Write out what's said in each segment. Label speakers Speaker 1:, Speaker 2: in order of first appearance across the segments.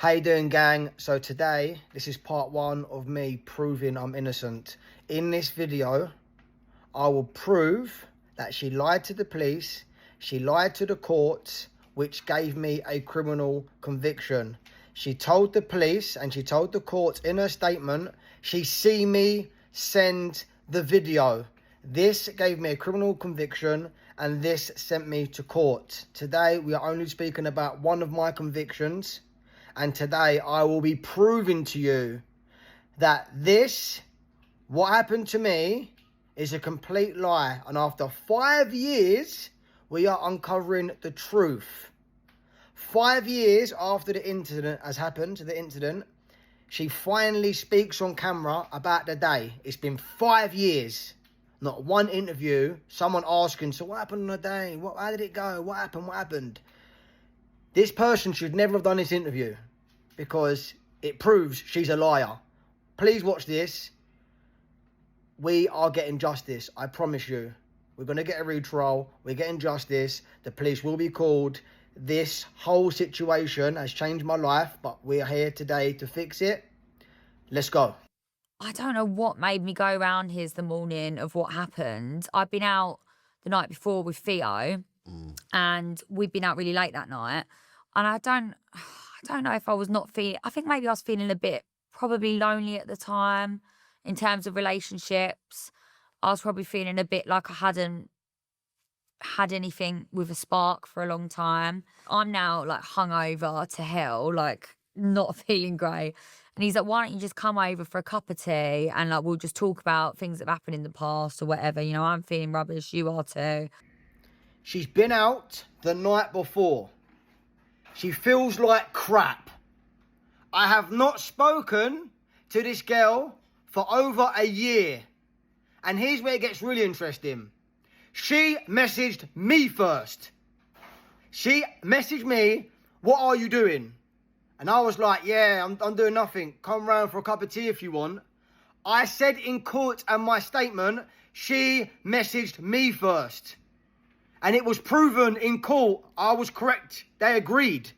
Speaker 1: How you doing, gang? So today, this is part one of me proving I'm innocent. In this video, I will prove that she lied to the police, she lied to the courts, which gave me a criminal conviction. She told the police and she told the courts in her statement, she see me send the video. This gave me a criminal conviction and this sent me to court. Today, we are only speaking about one of my convictions. And today I will be proving to you that what happened to me, is a complete lie. And after 5 years, we are uncovering the truth. 5 years after the incident has happened, she finally speaks on camera about the day. It's been 5 years. Not one interview. Someone asking, so what happened on the day? How did it go? What happened? This person should never have done this interview because it proves she's a liar. Please watch this. We are getting justice. I promise you. We're going to get a retrial. We're getting justice. The police will be called. This whole situation has changed my life, but we are here today to fix it. Let's go.
Speaker 2: I don't know what made me go around here the morning of what happened. I'd been out the night before with Theo and we'd been out really late that night. And I don't know if I was not feeling, I think maybe I was feeling a bit probably lonely at the time in terms of relationships. I was probably feeling a bit like I hadn't had anything with a spark for a long time. I'm now like hungover to hell, like not feeling great. And he's like, why don't you just come over for a cup of tea and like we'll just talk about things that have happened in the past or whatever. You know, I'm feeling rubbish, you are too.
Speaker 1: She's been out the night before. She feels like crap. I have not spoken to this girl for over a year. And here's where it gets really interesting. She messaged me first. She messaged me, what are you doing? And I was like, yeah, I'm doing nothing. Come round for a cup of tea if you want. I said in court and my statement, she messaged me first. And it was proven in court I was correct. They agreed.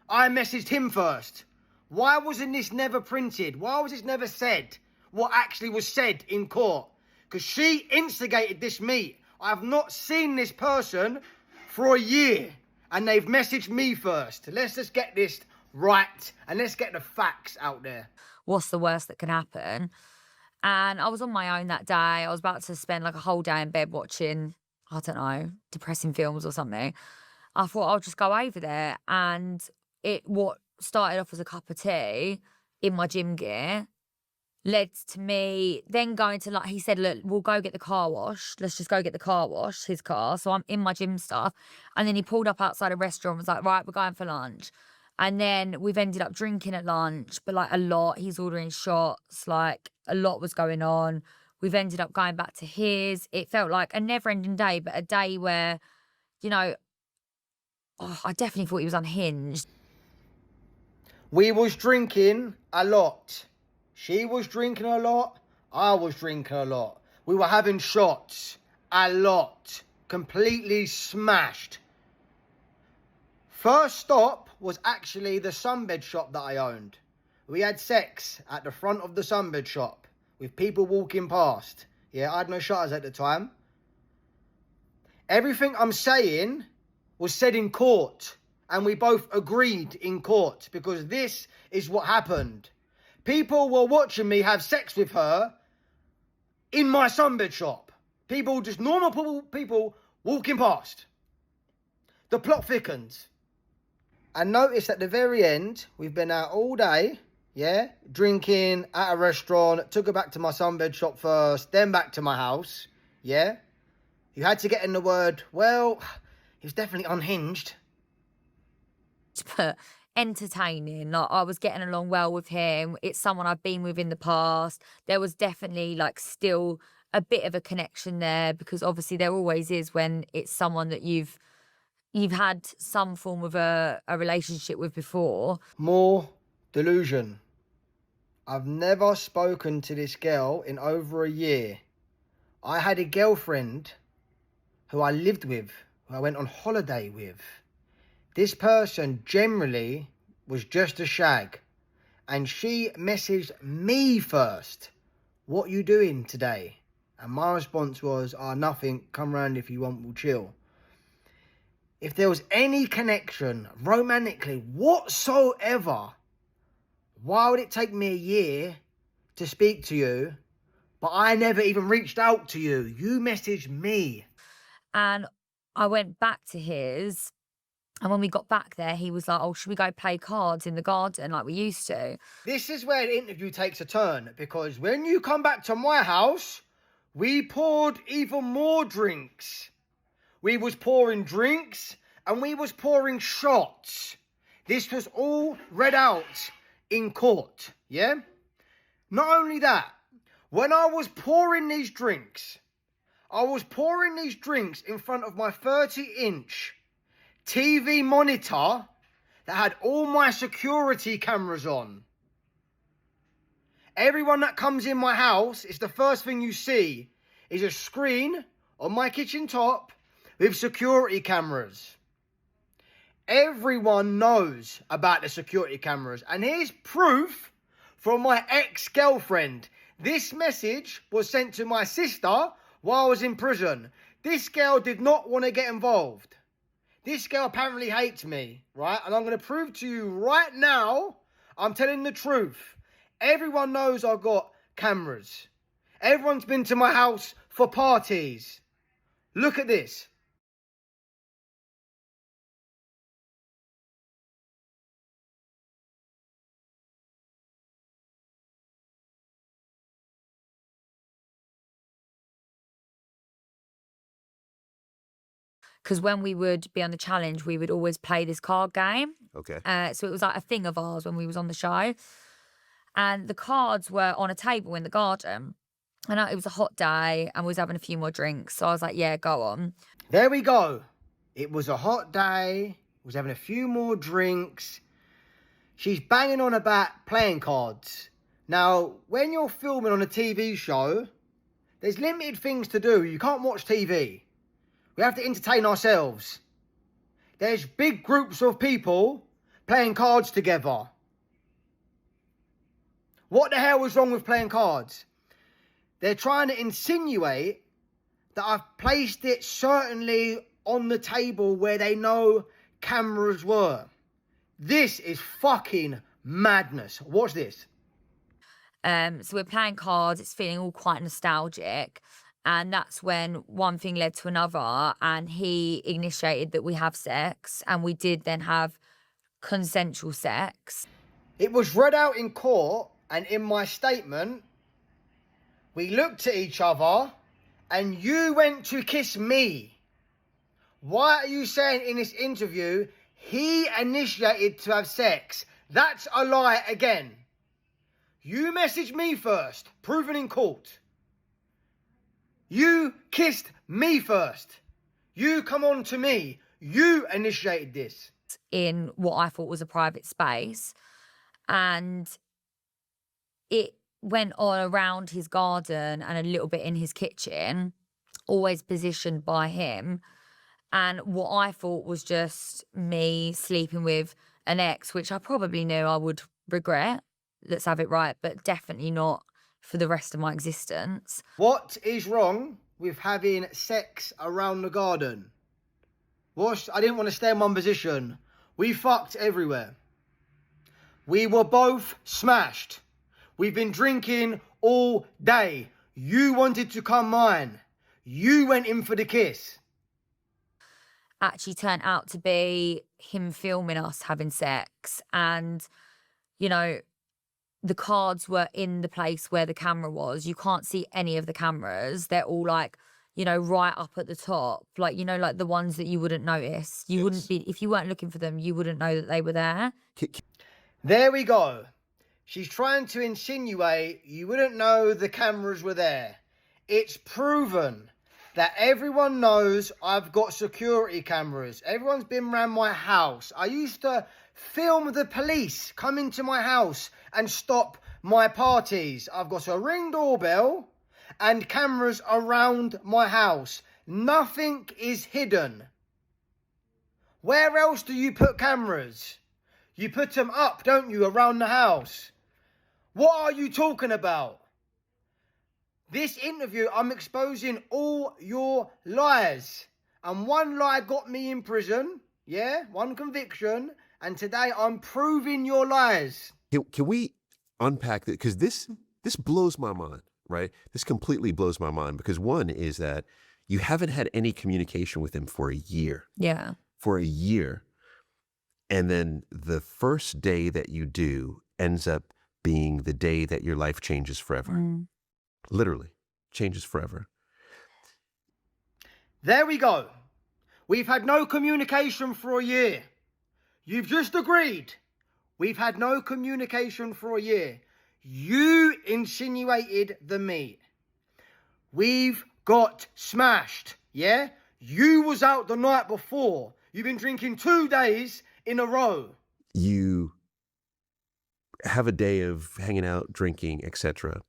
Speaker 1: I messaged him first. Why wasn't this never printed? Why was this never said? What actually was said in court? Because she instigated this meet. I have not seen this person for a year. And they've messaged me first. Let's just get this right. And let's get the facts out there.
Speaker 2: What's the worst that can happen? And I was on my own that day. I was about to spend like a whole day in bed watching, I don't know, depressing films or something. I thought I'll just go over there. And what started off as a cup of tea in my gym gear led to me then going to, like, he said, look, we'll go get the car wash. Let's just go get the car wash, his car. So I'm in my gym stuff. And then he pulled up outside a restaurant and was like, right, we're going for lunch. And then we've ended up drinking at lunch, but like a lot. He's ordering shots, like a lot was going on. We've ended up going back to his. It felt like a never-ending day, but a day where, you know, I definitely thought he was unhinged.
Speaker 1: We was drinking a lot. She was drinking a lot. I was drinking a lot. We were having shots a lot. Completely smashed. First stop was actually the sunbed shop that I owned. We had sex at the front of the sunbed shop with people walking past. Yeah, I had no shutters at the time. Everything I'm saying was said in court. And we both agreed in court because this is what happened. People were watching me have sex with her in my sunbed shop. People, just normal people walking past. The plot thickens. And notice at the very end, we've been out all day, yeah, drinking at a restaurant, took her back to my sunbed shop first, then back to my house, yeah. You had to get in the word, well, he was definitely unhinged.
Speaker 2: But entertaining, like I was getting along well with him. It's someone I've been with in the past. There was definitely like still a bit of a connection there because obviously there always is when it's someone that you've had some form of a relationship with before.
Speaker 1: More delusion. I've never spoken to this girl in over a year. I had a girlfriend who I lived with, who I went on holiday with. This person generally was just a shag. And she messaged me first. What you doing today? And my response was, nothing. Come round if you want, we'll chill. If there was any connection romantically whatsoever, why would it take me a year to speak to you, but I never even reached out to you? You messaged me.
Speaker 2: And I went back to his, and when we got back there, he was like, oh, should we go play cards in the garden like we used to?
Speaker 1: This is where the interview takes a turn, because when you come back to my house, we poured even more drinks. We was pouring drinks and we was pouring shots. This was all read out in court, yeah? Not only that, when I was pouring these drinks, I was pouring these drinks in front of my 30-inch TV monitor that had all my security cameras on. Everyone that comes in my house, it's the first thing you see is a screen on my kitchen top with security cameras. Everyone knows about the security cameras. And here's proof from my ex-girlfriend. This message was sent to my sister while I was in prison. This girl did not want to get involved. This girl apparently hates me, right? And I'm going to prove to you right now, I'm telling the truth. Everyone knows I've got cameras. Everyone's been to my house for parties. Look at this.
Speaker 2: Because when we would be on the challenge, we would always play this card game.
Speaker 3: Okay.
Speaker 2: So it was like a thing of ours when we was on the show. And the cards were on a table in the garden. And it was a hot day and we was having a few more drinks. So I was like, yeah, go on.
Speaker 1: There we go. It was a hot day. Was having a few more drinks. She's banging on about playing cards. Now, when you're filming on a TV show, there's limited things to do. You can't watch TV. We have to entertain ourselves. There's big groups of people playing cards together. What the hell was wrong with playing cards? They're trying to insinuate that I've placed it certainly on the table where they know cameras were. This is fucking madness. Watch this.
Speaker 2: So we're playing cards. It's feeling all quite nostalgic. And that's when one thing led to another. And he initiated that we have sex. And we did then have consensual sex.
Speaker 1: It was read out in court. And in my statement, we looked at each other and you went to kiss me. Why are you saying in this interview he initiated to have sex? That's a lie again. You messaged me first, proven in court. You kissed me first. You come on to me. You initiated this.
Speaker 2: In what I thought was a private space. And it went on around his garden and a little bit in his kitchen, always positioned by him. And what I thought was just me sleeping with an ex, which I probably knew I would regret. Let's have it right, but definitely not for the rest of my existence.
Speaker 1: What is wrong with having sex around the garden? I didn't want to stay in one position. We fucked everywhere. We were both smashed. We've been drinking all day. You wanted to come mine. You went in for the kiss.
Speaker 2: Actually turned out to be him filming us having sex. And, you know, the cards were in the place where the camera was. You can't see any of the cameras. They're all like, you know, right up at the top. Like, you know, like the ones that you wouldn't notice. You wouldn't be, if you weren't looking for them, you wouldn't know that they were there.
Speaker 1: There we go. She's trying to insinuate you wouldn't know the cameras were there. It's proven that everyone knows I've got security cameras. Everyone's been around my house. I used to film the police come into my house and stop my parties. I've got a Ring doorbell and cameras around my house. Nothing is hidden. Where else do you put cameras? You put them up, don't you, around the house? What are you talking about? This interview, I'm exposing all your lies. And one lie got me in prison, yeah? One conviction. And today I'm proving your lies.
Speaker 3: Can we unpack that? Because this blows my mind, right? This completely blows my mind because one is that you haven't had any communication with him for a year.
Speaker 2: Yeah.
Speaker 3: For a year. And then the first day that you do ends up being the day that your life changes forever. Literally changes forever.
Speaker 1: There we go. We've had no communication for a year. You've just agreed. We've had no communication for a year. You insinuated the meat. We've got smashed, yeah? You was out the night before. You've been drinking 2 days in a row.
Speaker 3: You have a day of hanging out, drinking, etc.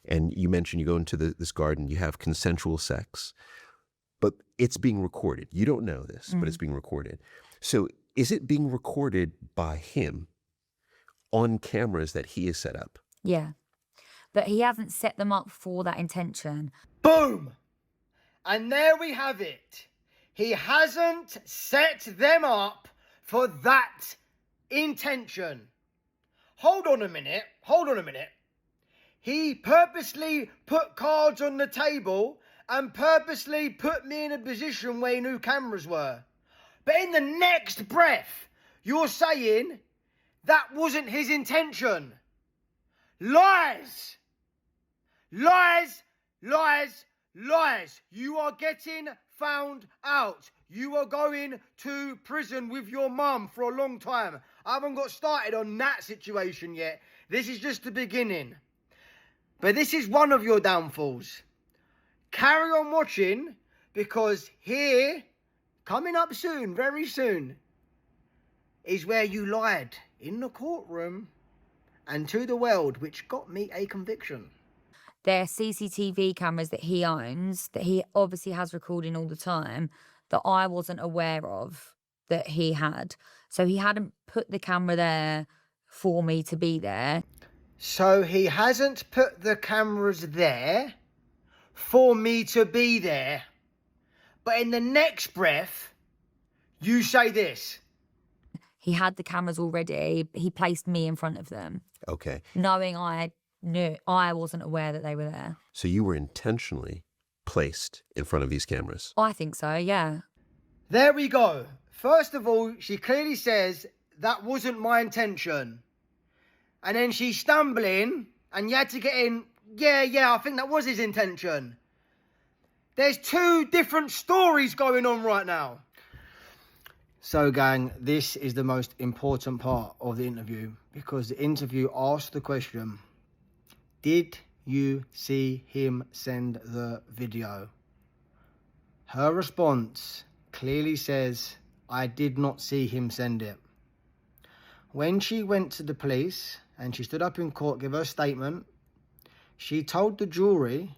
Speaker 3: And you mentioned you go into this garden, you have consensual sex, but it's being recorded. You don't know this, but it's being recorded. So is it being recorded by him on cameras that he has set up?
Speaker 2: Yeah. But he hasn't set them up for that intention.
Speaker 1: Boom! And there we have it. He hasn't set them up for that intention. Hold on a minute. He purposely put cards on the table and purposely put me in a position where he knew cameras were. But in the next breath, you're saying that wasn't his intention. Lies! Lies, lies, lies. You are getting found out. You are going to prison with your mum for a long time. I haven't got started on that situation yet. This is just the beginning. But this is one of your downfalls. Carry on watching, because here, coming up soon, very soon, is where you lied in the courtroom and to the world, which got me a conviction.
Speaker 2: They're CCTV cameras that he owns, that he obviously has recording all the time, that I wasn't aware of that he had. So he hadn't put the camera there for me to be there.
Speaker 1: So he hasn't put the cameras there for me to be there. But in the next breath, you say this.
Speaker 2: He had the cameras already. He placed me in front of them.
Speaker 3: Okay.
Speaker 2: Knowing I knew, I wasn't aware that they were there.
Speaker 3: So you were intentionally placed in front of these cameras?
Speaker 2: I think so, yeah.
Speaker 1: There we go. First of all, she clearly says that wasn't my intention. And then she's stumbling and you had to get in, yeah, I think that was his intention. There's two different stories going on right now. So, gang, this is the most important part of the interview, because the interview asked the question, did you see him send the video? Her response clearly says, I did not see him send it. When she went to the police and she stood up in court, gave her statement, she told the jury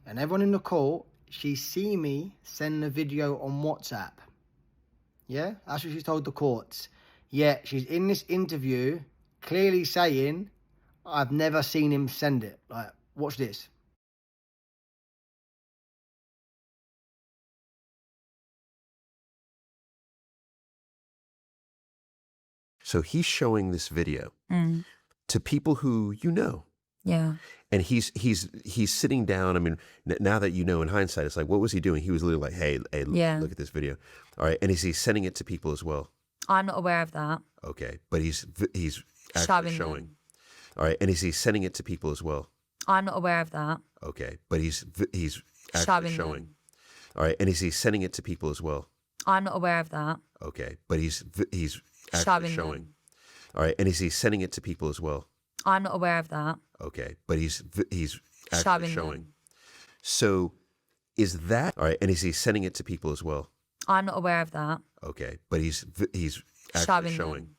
Speaker 1: and everyone in the court she see me send the video on WhatsApp. Yeah, that's what she told the courts. Yet she's in this interview clearly saying, I've never seen him send it. Like, watch this.
Speaker 3: So he's showing this video to people who you know.
Speaker 2: Yeah.
Speaker 3: And he's sitting down. I mean, now that you know in hindsight, it's like, what was he doing? He was literally like, hey,
Speaker 2: Yeah.
Speaker 3: look at this video. All right. And is he sending it to people as well?
Speaker 2: I'm not aware of that.
Speaker 3: Okay. But he's actually showing.
Speaker 2: Them.
Speaker 3: All right. And is he sending it to people as well?
Speaker 2: I'm not aware of that.
Speaker 3: Okay. But he's actually showing.
Speaker 2: Them.
Speaker 3: All right. And is he sending it to people as well?
Speaker 2: I'm not aware of that.
Speaker 3: Okay. But he's actually showing.
Speaker 2: Them.
Speaker 3: All right. And is he sending it to people as well?
Speaker 2: I'm not aware of that.
Speaker 3: Okay. But he's actually showing.
Speaker 2: Them.
Speaker 3: So is that all right? And is he sending it to people as well?
Speaker 2: I'm not aware of that.
Speaker 3: Okay. But he's actually showing.
Speaker 2: Them.